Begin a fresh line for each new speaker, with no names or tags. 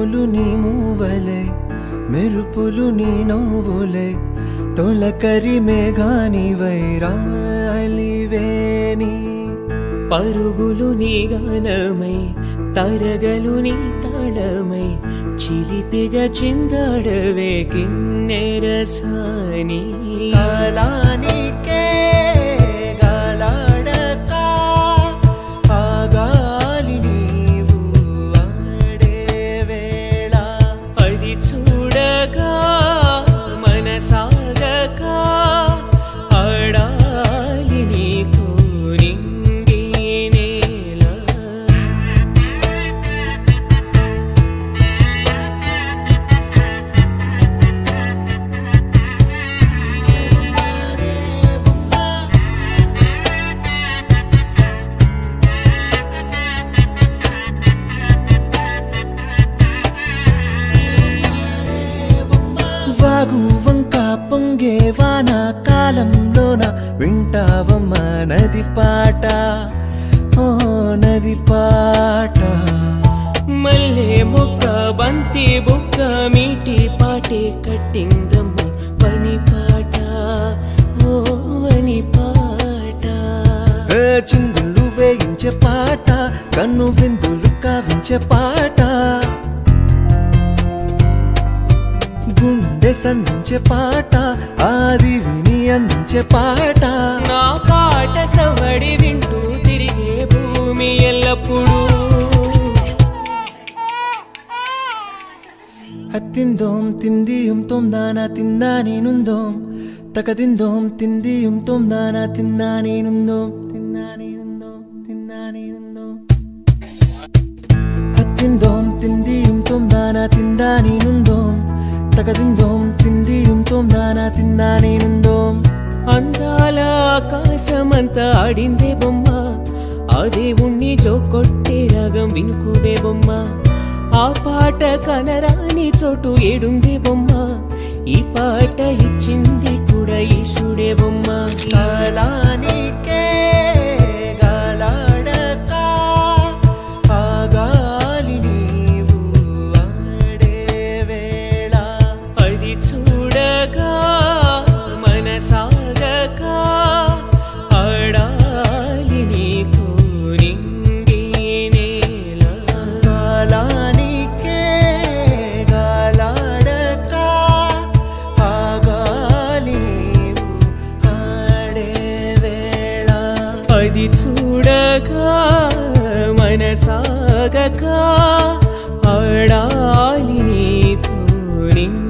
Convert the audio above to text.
మెరుపులు నీ మూవలే మెరుపులు నీ నవ్వులే తొలకరి మేఘాని వైరాలివేని
పరుగులు నీ గానమై తరగలు నీ తాళమై చిలిపిగా చిందాడవే కిన్నెరసాని
కాలానికే గాలాడక ఆగాలి నీవు ఆడే వేళ
అది చూడగా మనసాగక ఆడాలి నీతో నింగి నేల
వాగు వంక పొంగే వాన కాలంలోన వింటావమ్మా నది పాట ఓ నది పాట
మల్లె మొక్క బంతి బుక్క మీటి పాటే కట్టిందమ్మ పని పాట ఓ అని పాట
చిందులు వేయించే పాట కన్ను విందులు కావించే పాట గుండె సంధించే పాట ఆది విని అందించే పాట
నా పాట సవడి వింటూ తిరిగే భూమి ఎల్లప్పుడూ
అత్తిందోం తిందియుం తొందానా తిందా నేనుందోం తకదిందోం తిందియుం తొందానా తిందా నేనుందోం తిందా నేనుందోం తిందా నేనుందోం అత్తిందోం తిందియుం తొందానా తిందా నేనుందోం తకదిందోం తిందియుం తొందానా తిందా నేనుందోం
అందాల ఆకాశమంతా ఆడిందే బొమ్మ ఆ దేవుణ్ణి జోకొట్టే రాగం వినుకువే బొమ్మ ఆ పాట కనరాని చోటు ఏడుంది బొమ్మ ఈ పాట ఇచ్చింది కూడా ఈశుడే బొమ్మ
కాలానికే గాలాడక ఆగాలి నీవు ఆడే వేళ
అది చూడగా మనసాగక ఆడాలి నీతో నింగి నేల
కాలానికే గాలాడక ఆగాలి నీవు ఆడే వేళ
అది చూడగా మనసాగక ఆడాలి నీతో నింగి